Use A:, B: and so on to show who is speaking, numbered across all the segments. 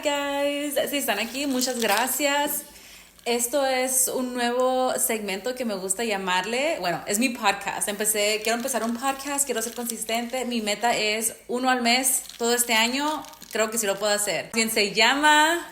A: Hi guys, si están aquí, muchas gracias. Esto es un nuevo segmento que me gusta llamarle, bueno, es mi podcast. Quiero empezar un podcast, quiero ser consistente. Mi meta es 1 al mes todo este año. Creo que sí lo puedo hacer. Bien, se llama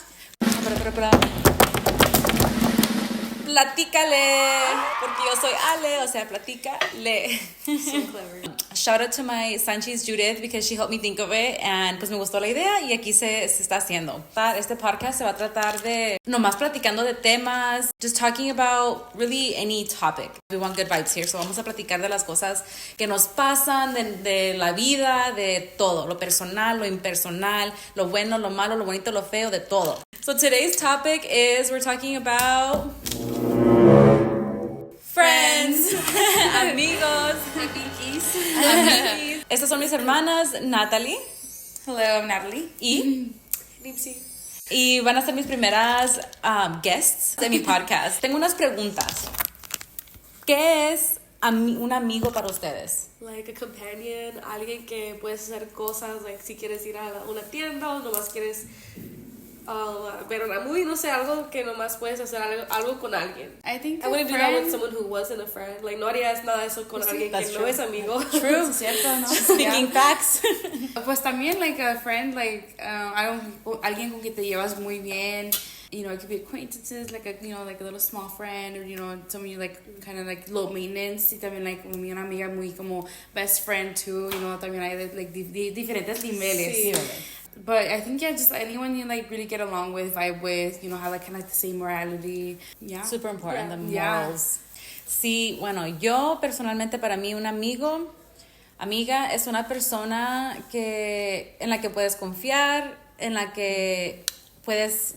A: PlaticAle, porque yo soy Ale, o sea, platícale.
B: So clever.
A: Shout out to my Sanchez Judith because she helped me think of it and pues me gustó la idea y aquí se está haciendo. Este podcast se va a tratar de nomás platicando de temas, just talking about really any topic. We want good vibes here, so vamos a platicar de las cosas que nos pasan, de la vida, de todo, lo personal, lo impersonal, lo bueno, lo malo, lo bonito, lo feo, de todo. So today's topic is we're talking about friends, amigos, amiguis. Estas son mis hermanas, Natalie.
B: Hello, I'm Natalie.
A: Y
B: Nipsey.
A: Y van a ser mis primeras guests de mi podcast. Tengo unas preguntas. ¿Qué es un amigo para ustedes?
B: Like a companion, alguien que puedes hacer cosas, like si quieres ir a una tienda o nomás quieres ver una movie, no sé, algo que nomás puedes hacer algo con alguien.
C: I think
B: I wouldn't do that with someone who wasn't a friend. Like, no harías nada de eso con alguien que no es amigo.
A: True.
C: Es cierto, ¿no?
A: Speaking facts.
C: Pues también, like, a friend, like, alguien con quien te llevas muy bien. You know, it could be acquaintances, like like a little small friend, or, someone you like, kind of like low maintenance. Y también, like, una amiga muy como best friend, too. También hay, like, diferentes niveles.
B: Sí.
C: But I think, just anyone you, like, really get along with, vibe with, have, like, kind of the same morality. Yeah.
A: Super important,
B: Yeah.
A: the morals. Sí, bueno, yo personalmente para mí un amiga es una persona en la que puedes confiar, en la que puedes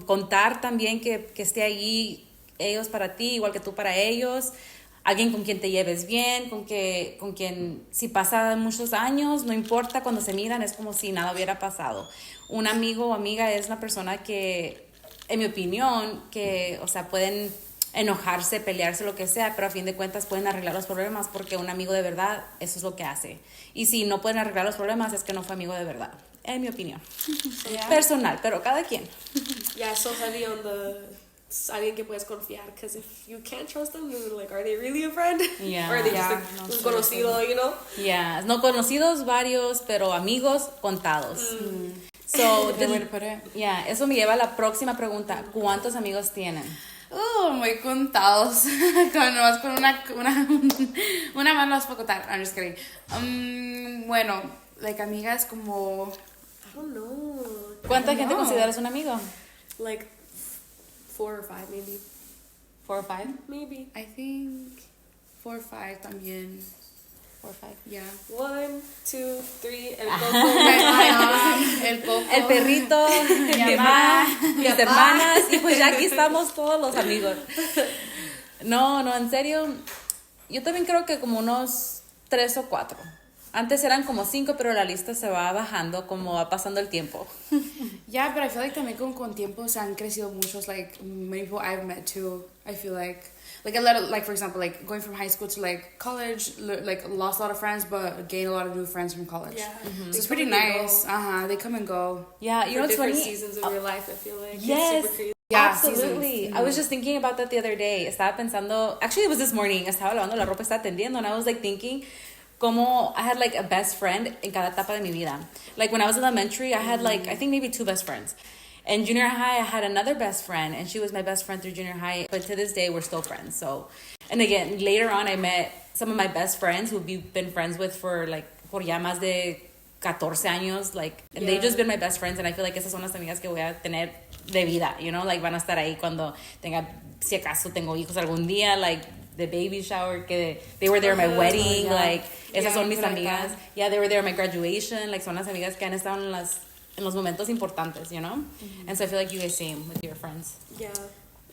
A: contar también que esté ahí ellos para ti, igual que tú para ellos. Alguien con quien te lleves bien, con quien si pasa muchos años, no importa, cuando se miran es como si nada hubiera pasado. Un amigo o amiga es una persona que, en mi opinión, pueden enojarse, pelearse, lo que sea, pero a fin de cuentas pueden arreglar los problemas porque un amigo de verdad, eso es lo que hace. Y si no pueden arreglar los problemas es que no fue amigo de verdad, en mi opinión.
C: Yeah.
A: Personal, pero cada quien.
B: Yeah, so heavy on alguien que puedes confiar, because if you can't trust them, then like, are they really a friend?
A: Yeah.
B: Or are they
C: Yeah,
B: just un conocido,
A: Yeah, no conocidos varios, pero amigos contados. So,
C: Good way to put it.
A: yeah, eso me lleva a la próxima pregunta. ¿Cuántos amigos tienen?
C: Muy contados. Nomás con una mano los puedo contar. I'm just kidding. Bueno, like, amigas como...
B: I don't know.
A: ¿Cuánta gente
C: know.
A: consideras un amigo?
B: Like 4 or 5, maybe.
A: 4 or 5?
B: Maybe.
C: I think 4 or 5 también.
A: 4 or 5.
C: Yeah.
B: 1, 2, 3, el
C: El Coco.
A: El perrito, mi mamá, mis hermanas, y pues ya aquí estamos todos los amigos. No, en serio, yo también creo que como unos 3 o 4. Antes eran como 5, pero la lista se va bajando como va pasando el tiempo.
C: Yeah, but I feel like también con tiempo se han crecido muchos, like, many people I've met too. I feel like a lot of, like, for example, like, going from high school to, like, college, like, lost a lot of friends, but gained a lot of new friends from college.
B: Yeah.
C: So it's pretty nice. They come and go.
A: Yeah, you know what's funny?
B: Seasons of your life, I feel like.
A: Yes.
B: It's super crazy.
C: Yeah,
A: Absolutely.
C: seasons.
A: I was just thinking about that the other day. Estaba pensando, actually it was this morning, estaba lavando la ropa, estaba atendiendo, and I was like thinking, como I had like a best friend en cada etapa de mi vida. Like when I was elementary, I had like, I think maybe 2 best friends. In junior high, I had another best friend, and she was my best friend through junior high. But to this day, we're still friends. So, and again, later on, I met some of my best friends who we've been friends with for ya más de 14 años. Like, and they've just been my best friends. And I feel like esas son las amigas que voy a tener de vida, like van a estar ahí cuando si acaso tengo hijos algún día, like the baby shower, que they were there at my wedding, like, esas son mis amigas. Yeah, they were there at my graduation, like, son las amigas que han estado en los momentos importantes, And so I feel like you guys same with your friends.
B: Yeah.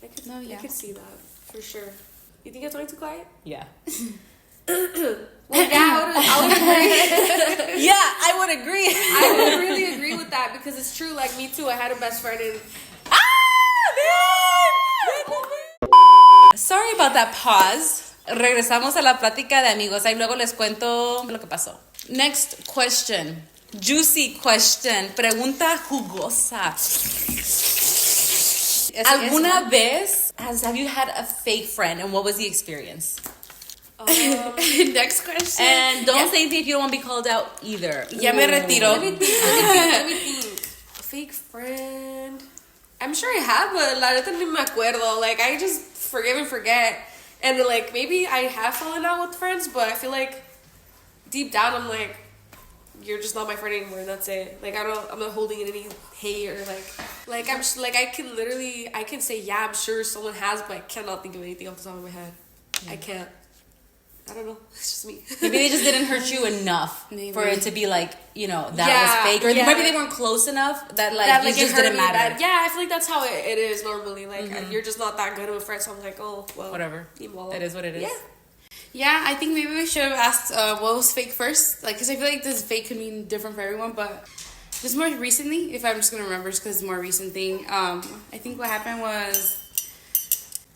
B: I could see that, for sure. You think it's going too quiet?
A: Yeah.
B: Well, yeah, I would agree.
A: Yeah, I would agree.
B: I would really agree with that, because it's true, like, me too, I had a best friend and...
A: Sorry about that pause. Regresamos a la plática de amigos. Ahí luego les cuento lo que pasó. Next question. Juicy question. Pregunta jugosa. ¿Alguna vez have you had a fake friend and what was the experience?
C: Next question.
A: And don't say anything if you don't want to be called out either.
C: Ya me retiro.
B: Let me think. A fake friend. I'm sure I have, but la neta ni me acuerdo. Like, I just forgive and forget. And, like, maybe I have fallen out with friends, but I feel like deep down I'm like, you're just not my friend anymore, and that's it. Like, I'm not holding in any hate or, like, I can say, yeah, I'm sure someone has, but I cannot think of anything off the top of my head. I can't. I don't know. It's just me.
A: Maybe they just didn't hurt you enough for it to be like, you know, that was fake. Or maybe they weren't close enough that like it just didn't matter.
B: Yeah, I feel like that's how it is normally. Like, you're just not that good of a friend, so I'm like, oh, well.
A: Whatever. That is what it is.
B: Yeah.
C: Yeah, I think maybe we should have asked what was fake first. Like, because I feel like this fake could mean different for everyone, but just more recently, if I'm just going to remember, just because it's a more recent thing, I think what happened was,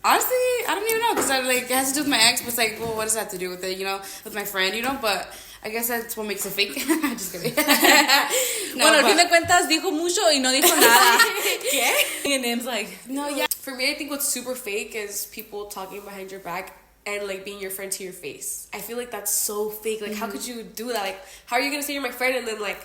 C: honestly, I don't even know, because it has to do with my ex, but it's like, well, what does that have to do with it, you know, with my friend, you know, but I guess that's what makes it fake. Just kidding.
A: No, bueno, al fin de cuentas, dijo mucho y no dijo nada. ¿Qué? And Nim's like,
C: no, yeah.
B: For me, I think what's super fake is people talking behind your back and, like, being your friend to your face. I feel like that's so fake. Like, how could you do that? Like, how are you going to say you're my friend and then, like,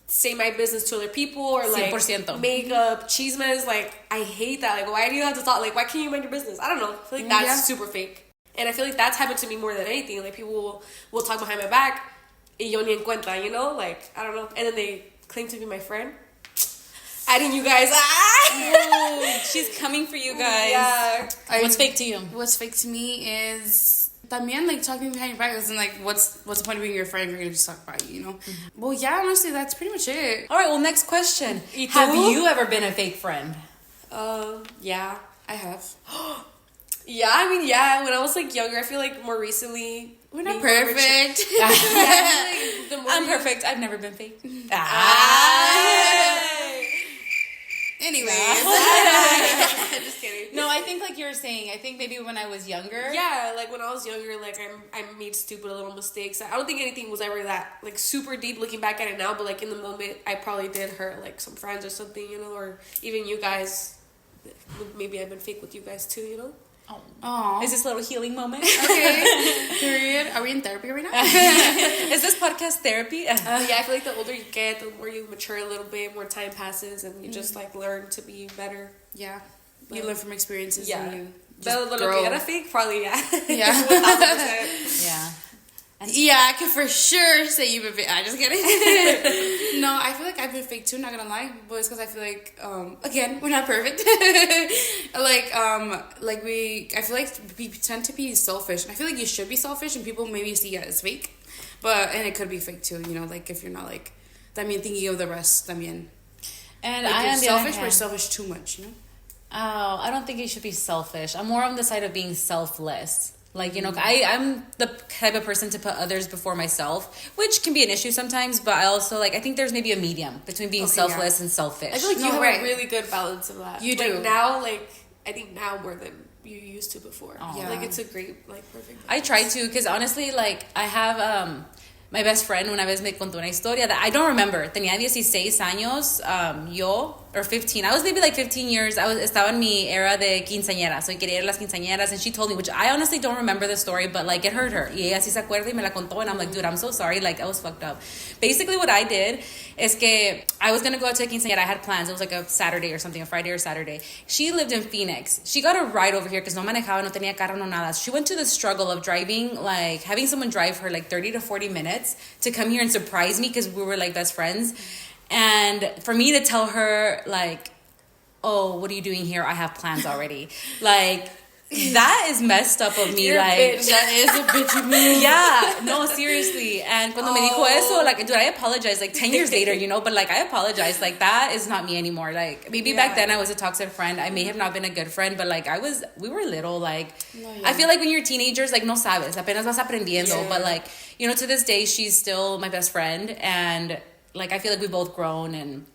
B: say my business to other people or, like,
A: 100%.
B: make up chismes? Like, I hate that. Like, why do you have to talk? Like, why can't you mind your business? I don't know. I feel like that's super fake. And I feel like that's happened to me more than anything. Like, people will talk behind my back y yo ni en cuenta, you know? Like, I don't know. And then they claim to be my friend. Adding you guys.
A: Ooh, she's coming for you guys.
B: Yeah.
A: What's fake to you?
C: What's fake to me is también, like, talking behind your back. And, like, what's the point of being your friend if you're going to just talk about you, you know? Mm-hmm. Well, yeah, honestly, that's pretty much it.
A: All right, well, next question. Have you ever been a fake friend?
B: Yeah.
C: I have.
B: Yeah, I mean, yeah. When I was, like, younger, I feel like more recently...
C: We're not perfect.
A: I'm perfect. I've never been fake.
C: Anyways.
B: Just kidding.
A: No, I think like you were saying, I think maybe when I was younger.
B: Yeah, like when I was younger, like I made stupid little mistakes. I don't think anything was ever that like super deep looking back at it now, but like in the moment I probably did hurt like some friends or something, you know, or even you guys. Maybe I've been fake with you guys too, you know?
A: Oh. Is this a little healing moment?
C: Okay. Period. Are we in therapy right now?
A: Is this podcast therapy?
B: Yeah, I feel like the older you get, the more you mature a little bit, more time passes, and you just like learn to be better.
C: Yeah. You learn from experiences.
B: Yeah.
C: And you
B: But
C: grow.
B: lo que era fake, probably, yeah.
C: Yeah.
B: 1000%.
A: Yeah.
C: Yeah, I can for sure say you've been fake. I'm just kidding. No, I feel like I've been fake too, not gonna lie. But it's because I feel like, again, we're not perfect. I feel like we tend to be selfish. And I feel like you should be selfish and people maybe see it as fake. And it could be fake too, you know, like if you're not like, thinking of the rest, también.
A: And
C: like
A: I am
C: selfish, but selfish too much, you know?
A: Oh, I don't think you should be selfish. I'm more on the side of being selfless. Like, you know, I'm the type of person to put others before myself, which can be an issue sometimes, but I also, like, I think there's maybe a medium between being selfless and selfish.
B: I feel like you have a really good balance of that.
C: You do.
B: Like, now, like, I think now more than you used to before.
C: Yeah.
B: Like, it's a great, like, perfect balance.
A: I try to, because honestly, like, I have my best friend una vez me contó una historia that I don't remember. Tenía 16 años, yo, or 15. I was maybe like 15 years. Estaba en mi era de quinceañera, so quería ir a las quinceañeras, and she told me, which I honestly don't remember the story, but like it hurt her. Y ella sí se acuerda y me la contó, and I'm like, dude, I'm so sorry. Like, I was fucked up. Basically, what I did is que I was gonna go out to a quinceañera. I had plans. It was like a Saturday or something, a Friday or Saturday. She lived in Phoenix. She got a ride over here because no manejaba, no tenía carro, no nada. She went to the struggle of driving, like having someone drive her like 30 to 40 minutes to come here and surprise me because we were like best friends. And for me to tell her like, oh, what are you doing here? I have plans already. Like, that is messed up of me.
B: You're
A: like,
B: a bitch. That is a bitchy move.
A: Yeah, no, seriously. And cuando me dijo eso, like, dude, I apologize, like, 10 years later, you know, but, like, I apologize. Like, that is not me anymore. Like, maybe back then I was a toxic friend. I may have not been a good friend, but, like, we were little, like, I feel like when you're teenagers, like, no sabes, apenas vas aprendiendo. But, like, you know, to this day, she's still my best friend. And, like, I feel like we've both grown and,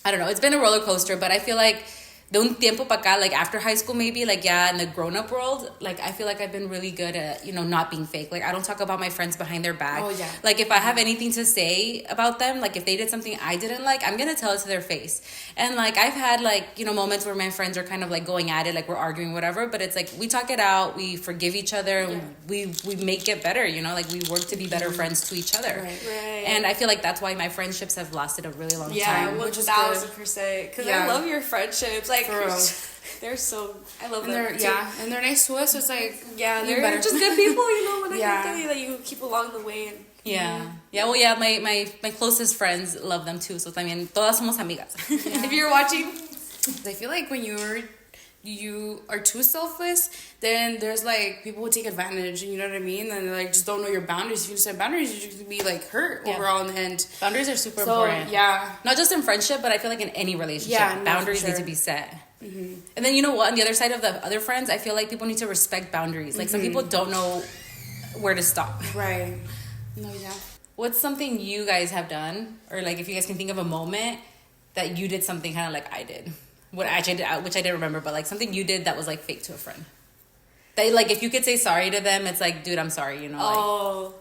A: I don't know, it's been a roller coaster, but I feel like de un tiempo pa acá, like after high school maybe, like yeah, in the grown-up world, like I feel like I've been really good at, you know, not being fake. Like I don't talk about my friends behind their back.
C: Oh, yeah.
A: Like if I have anything to say about them, like if they did something I didn't like, I'm gonna tell it to their face. And like I've had like, you know, moments where my friends are kind of like going at it, like we're arguing, whatever, but it's like we talk it out, we forgive each other, we make it better, you know, like we work to be better friends to each other.
B: Right.
A: And I feel like that's why my friendships have lasted a really long
B: Yeah,
A: time.
B: 1000%. Because I love your friendships. Like, they're so, I love them.
C: And they're nice to us. So it's like,
B: they're just good people, you know, when I can tell you that you keep along the way. And,
A: well, yeah, my closest friends love them too. So también todas somos amigas.
B: If you're watching,
C: I feel like when you are too selfless, then there's like people who take advantage, you know what I mean? And like just don't know your boundaries. If you set boundaries, you just be like hurt overall in the end.
A: Boundaries are super important.
C: Yeah.
A: Not just in friendship, but I feel like in any relationship, boundaries need to be set.
C: Mm-hmm.
A: And then you know what? On the other side of the other friends, I feel like people need to respect boundaries. Like some people don't know where to stop.
C: Right. No, yeah.
A: What's something you guys have done, or like if you guys can think of a moment that you did something kind of like I did? Which I didn't remember, but like something you did that was like fake to a friend. That like if you could say sorry to them, it's like, dude, I'm sorry, you know.
B: Oh.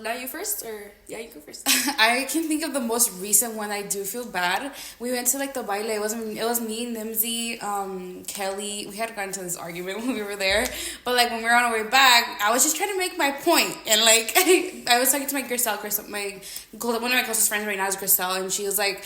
B: Now you first, or yeah, you go first.
C: I can think of the most recent one. I do feel bad. We went to like the baile. It was me, Nimsy, Kelly. We had gotten into this argument when we were there, but like when we were on our way back, I was just trying to make my point, and like I was talking to my Grisel, one of my closest friends right now is Grisel, and she's like,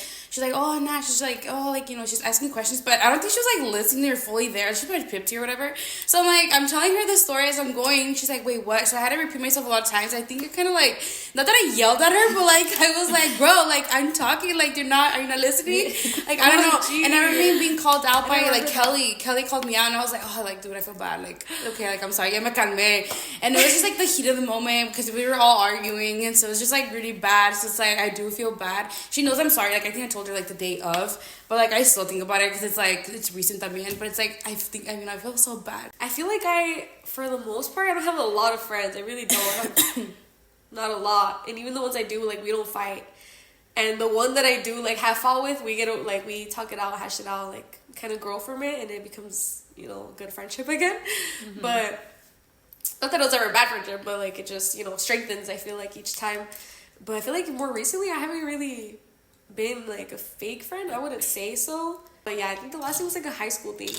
C: oh nah, she's like, oh, like, you know, she's asking questions, but I don't think she was like listening or fully there. She probably pipped you or whatever. So I'm telling her the story as I'm going. She's like, wait, what? So I had to repeat myself a lot of times. I think it kind of like, not that I yelled at her, but like I was like, bro, like I'm talking, like are you not listening? Like I don't know. Geez. And I remember being called out by like Kelly. Kelly called me out, and I was like, oh, like dude, I feel bad. Like okay, like I'm sorry, ya me calmé. And it was just like the heat of the moment because we were all arguing, and so it was just like really bad. So it's like I do feel bad. She knows I'm sorry. Like I think I told her like the day of, but like I still think about it because it's like it's recent también. But it's like I feel so bad.
B: I feel like for the most part, I don't have a lot of friends. I really don't. Not a lot. And even the ones I do, like we don't fight. And the one that I do like have fought with, we talk it out, hash it out, like kind of grow from it, and it becomes, you know, good friendship again. Mm-hmm. But not that it was ever a bad friendship, but like it just, you know, strengthens, I feel like, each time. But I feel like more recently I haven't really been like a fake friend. I wouldn't say so. But yeah, I think the last thing was like a high school thing.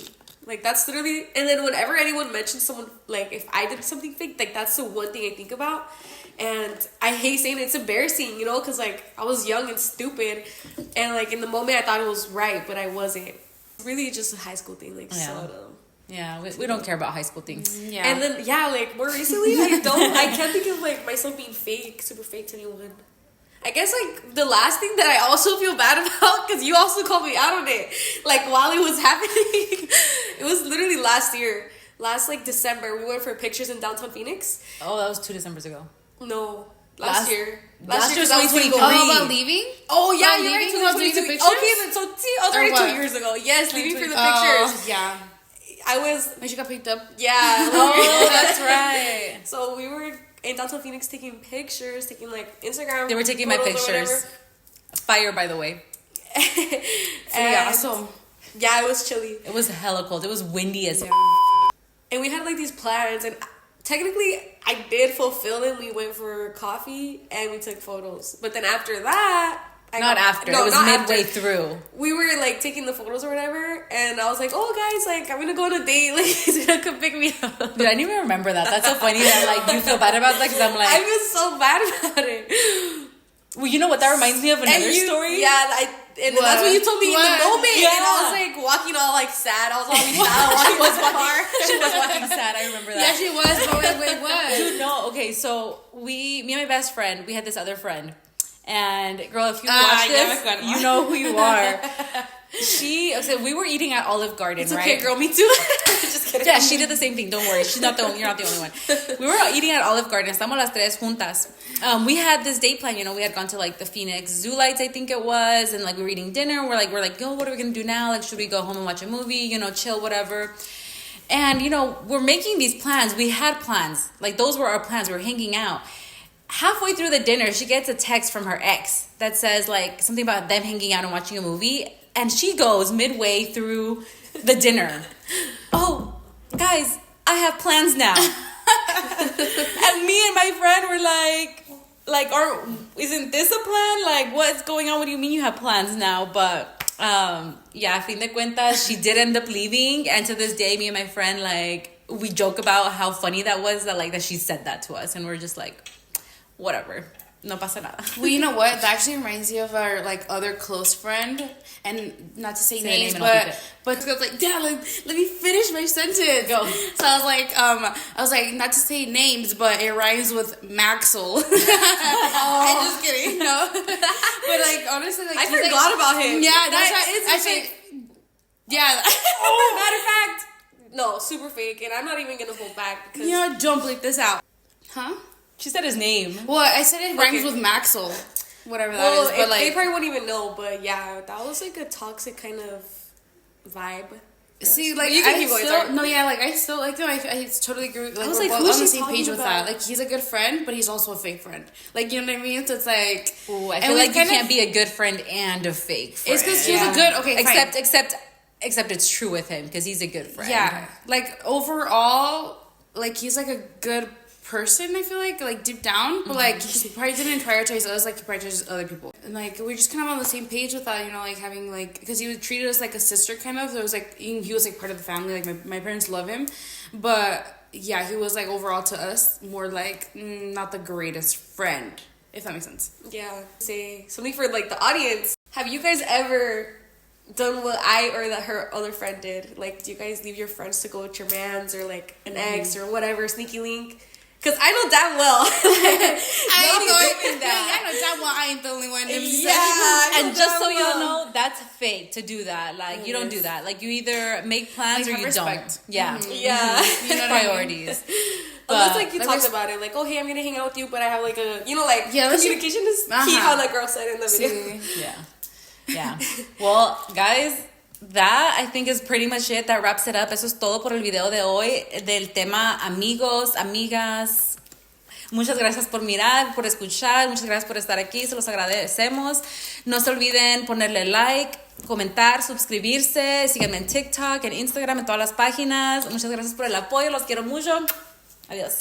B: Like that's literally, and then whenever anyone mentions someone, like if I did something fake, like that's the one thing I think about. And I hate saying it, it's embarrassing, you know, because like I was young and stupid, and like in the moment I thought it was right, but I wasn't. Really just a high school thing, like so dumb.
A: Yeah, we don't care about high school things.
B: Yeah. And then like more recently I can't think of like myself being fake, super fake to anyone. I guess like the last thing that I also feel bad about, because you also called me out on it, like while it was happening. It was literally last year, like December. We went for pictures in downtown Phoenix.
A: Oh, that was 2 Decembers ago.
B: No, last year.
A: Last year, 2023.
C: Oh, about leaving?
B: Oh yeah,
C: you're
B: right.
C: leaving? Doing the pictures?
B: Okay, then so see, I was already 2 years ago. Yes, leaving for the pictures.
C: Yeah.
B: I was.
C: When she got picked up.
B: Yeah.
A: Oh, that's right.
B: So we were in downtown Phoenix taking pictures, taking like Instagram.
A: They were taking my pictures. Fire, by the way.
B: So yeah, it was chilly.
A: It was hella cold. It was windy as
B: And we had like these plans, and technically I did fulfill them. We went for coffee and we took photos. But then after that, it was midway through. We were like taking the photos or whatever, and I was like, "Oh guys, like I'm gonna go on a date. Like he's gonna come pick me up."
A: Dude, I didn't even remember that. That's so funny that like you feel bad about that, because I'm like,
B: I feel so bad about it.
A: Well, you know what? That reminds me of another story.
B: Yeah, and that's what you told me in the moment.
A: Yeah.
B: And I was like walking all like sad. I was all sad.
A: She was walking sad. I remember that.
C: Yeah, she was. But wait, what?
A: Dude, no. Okay, so me and my best friend, we had this other friend. And girl, if you watch this, you know who you are. We were eating at Olive Garden,
B: it's
A: right?
B: Okay, girl, me too. Just kidding.
A: Yeah, she did the same thing. Don't worry, you're not the only one. We were eating at Olive Garden. Estamos las tres juntas. We had this date plan. You know, we had gone to like the Phoenix Zoo Lights, I think it was, and like we were eating dinner. We're like, yo, what are we gonna do now? Like, should we go home and watch a movie? You know, chill, whatever. And you know, we're making these plans. We had plans. Like those were our plans. We were hanging out. Halfway through the dinner, she gets a text from her ex that says like something about them hanging out and watching a movie. And she goes midway through the dinner. Oh, guys, I have plans now. And me and my friend were like, isn't this a plan? Like, what's going on? What do you mean you have plans now? But yeah, a fin de cuentas, she did end up leaving. And to this day, me and my friend, like, we joke about how funny that was, that she said that to us. And we're just like, whatever. No pasa nada.
C: Well, you know what? That actually reminds me of our like other close friend, and not to say names, but I was like, yeah, let me finish my sentence.
A: Go.
C: So I was like, not to say names, but it rhymes with Maxwell. I'm just kidding, no. But like honestly, like
B: I forgot about him.
C: Yeah,
B: That is fake.
C: Yeah.
B: Matter of fact, no, super fake, and I'm not even gonna hold back because
C: Don't bleep this out, huh?
A: She said his name.
C: Well, I said it rhymes with Maxwell, whatever that is. But like,
B: they probably wouldn't even know. But yeah, that was like a toxic kind of vibe.
C: See, like,
B: you can keep going, sorry.
C: I still like him. I totally agree. Like,
B: I was
C: we're
B: like,
C: both
B: who's
C: on the
B: she
C: same page
B: talking
C: with
B: about?
C: that. Like, he's a good friend, but he's also a fake friend. Like, you know what I mean? So it's like,
A: Ooh, I feel like you can't be a good friend and a fake friend.
C: It's because he's a good. Okay, fine.
A: Except it's true with him because he's a good friend.
C: Yeah, like overall, like he's like a good person. I feel like deep down, but like he probably didn't prioritize us like he prioritizes other people. And like we're just kind of on the same page with that, you know, like having like because he would treat us like a sister kind of. So it was like he was like part of the family. Like my parents love him, but yeah, he was like overall to us more like not the greatest friend, if that makes sense.
B: Yeah, say something for like the audience. Have you guys ever done what I or that her other friend did? Like, do you guys leave your friends to go with your mans or like an ex or whatever, sneaky link? Because I know damn well.
C: I know damn well I ain't the only one.
A: And just so y'all know, that's fake to do that. Like, you don't do that. Like, you either make plans or you don't. Yeah.
B: Yeah.
A: You know priorities.
B: Unless like you talked about it, like, oh hey, I'm gonna hang out with you, but I have like a, you know, like communication is key. How that girl said in the video.
A: Yeah. Well, guys, that I think is pretty much it. That wraps it up. Eso es todo por el video de hoy del tema amigos, amigas. Muchas gracias por mirar, por escuchar. Muchas gracias por estar aquí. Se los agradecemos. No se olviden ponerle like, comentar, suscribirse. Síganme en TikTok, en Instagram, en todas las páginas. Muchas gracias por el apoyo. Los quiero mucho. Adiós.